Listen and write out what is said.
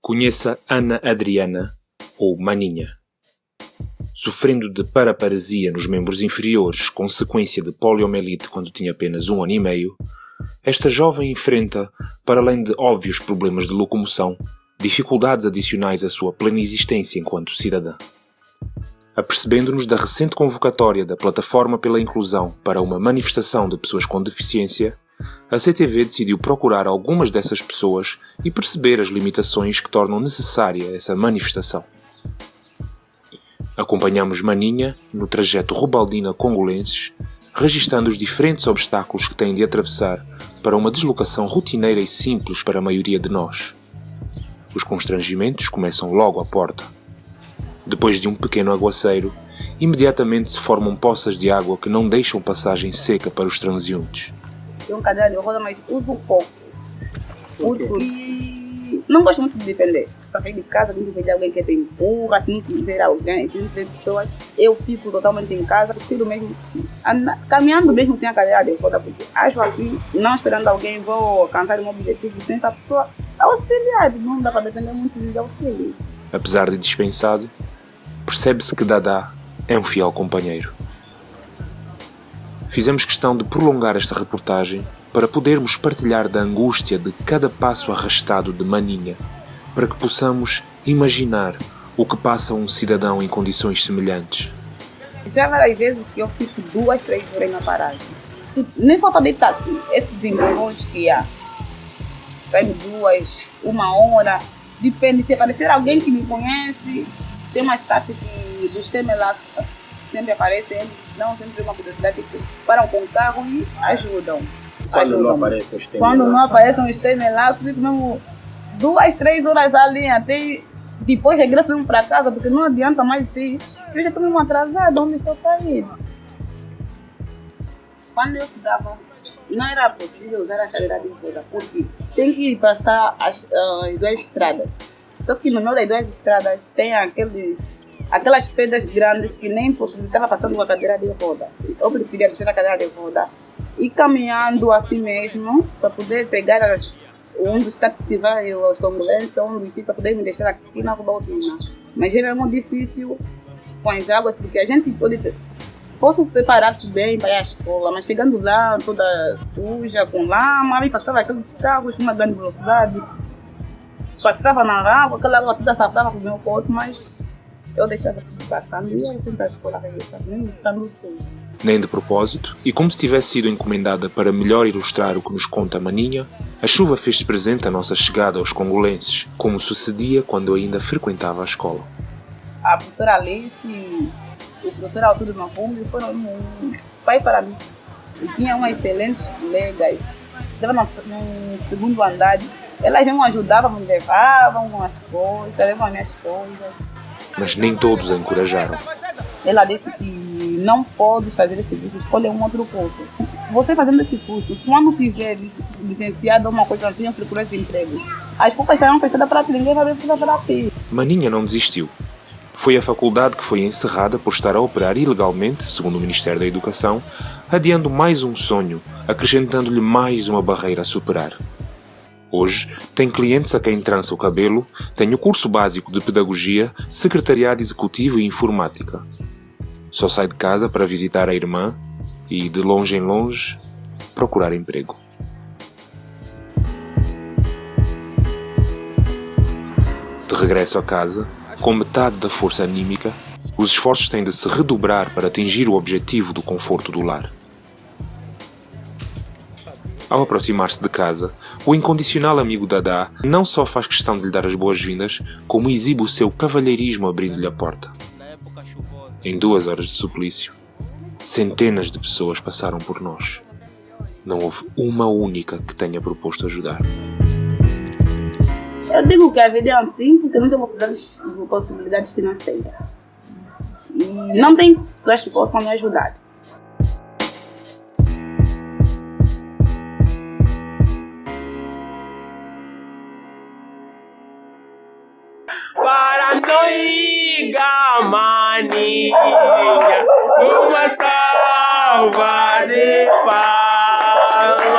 Conheça Ana Adriana, ou Maninha. Sofrendo de paraparesia nos membros inferiores, consequência de poliomielite quando tinha apenas 1 ano e meio, esta jovem enfrenta, para além de óbvios problemas de locomoção, dificuldades adicionais à sua plena existência enquanto cidadã. Apercebendo-nos da recente convocatória da Plataforma pela Inclusão para uma manifestação de pessoas com deficiência, a CTV decidiu procurar algumas dessas pessoas e perceber as limitações que tornam necessária essa manifestação. Acompanhamos Maninha no trajeto Rubaldina-Congolenses, registando os diferentes obstáculos que tem de atravessar para uma deslocação rotineira e simples para a maioria de nós. Os constrangimentos começam logo à porta. Depois de um pequeno aguaceiro, imediatamente se formam poças de água que não deixam passagem seca para os transeuntes. Tenho cadeira de roda, mas uso pouco. E não gosto muito de depender. Para sair de casa, tenho que ver alguém que te empurra, tenho que ver alguém, tenho que ver pessoas. Eu fico totalmente em casa, prefiro mesmo caminhando mesmo sem a cadeira de roda, porque acho assim, não esperando alguém, vou alcançar um objetivo sem essa pessoa auxiliar. Não dá para depender muito de auxílio. Apesar de dispensado, percebe-se que Dada é um fiel companheiro. Fizemos questão de prolongar esta reportagem para podermos partilhar da angústia de cada passo arrastado de Maninha, para que possamos imaginar o que passa um cidadão em condições semelhantes. Já várias vezes que eu fico 2, 3 horas na paragem. Nem falta de táxi, esses encontros que há. Vai 2, 1 hora, depende, se aparecer alguém que me conhece, tem mais táxi que dos temelaços. Sempre aparecem, eles dão sempre uma curiosidade que param com o carro e ajudam. Quando não aparecem os temelaços? Quando não aparecem os temelaços, fico mesmo 2, 3 horas ali, até depois regresso para casa, porque não adianta mais ir. Eu já estou mesmo atrasada, onde estou saindo? Quando eu estudava, não era possível usar a cadeira de roda, porque tem que passar as 2 estradas. Só que no meio das 2 estradas tem aquelas pedras grandes que nem possibilitava passando uma cadeira de roda. Eu preferia deixar a cadeira de roda e caminhando assim mesmo para poder pegar um dos táxis que vai aos Congolenses, um dos para poder me deixar aqui na Rubaldina. Mas é muito difícil com as águas, porque a gente posso preparar-se bem para ir à escola, mas chegando lá toda suja, com lama, e passava aqueles carros com uma grande velocidade, passava na água, aquela água toda saltava para o meu corpo, mas eu deixava tudo passando e ia sempre à escola regressar, mesmo estando sujo. Nem de propósito, e como se tivesse sido encomendada para melhor ilustrar o que nos conta Maninha, a chuva fez-se presente à nossa chegada aos Congolenses, como sucedia quando ainda frequentava a escola. A professora Alice e o professor Arturo Mafumbi foram um pai para mim. E tinha umas excelentes colegas, estava no 2º andar, elas mesmo ajudavam, me levavam as coisas, levavam as minhas coisas. Mas nem todos a encorajaram. Ela disse que não pode fazer esse curso, escolhe um outro curso. Você fazendo esse curso, quando tiver licenciado uma coisa assim, procura esse emprego. As poucas estarão fechadas para ti, ninguém vai ver para ti. Maninha não desistiu. Foi a faculdade que foi encerrada por estar a operar ilegalmente, segundo o Ministério da Educação, adiando mais um sonho, acrescentando-lhe mais uma barreira a superar. Hoje, tem clientes a quem trança o cabelo, tem o curso básico de pedagogia, secretariado executivo e informática. Só sai de casa para visitar a irmã e, de longe em longe, procurar emprego. De regresso a casa, com metade da força anímica, os esforços têm de se redobrar para atingir o objetivo do conforto do lar. Ao aproximar-se de casa, o incondicional amigo Dada não só faz questão de lhe dar as boas-vindas, como exibe o seu cavalheirismo abrindo-lhe a porta. Em 2 horas de suplício, centenas de pessoas passaram por nós. Não houve uma única que tenha proposto ajudar. Eu digo que a vida é assim porque não tem possibilidades financeiras. E não tem pessoas que possam me ajudar. Paranoica, Maninha, uma salva de palmas.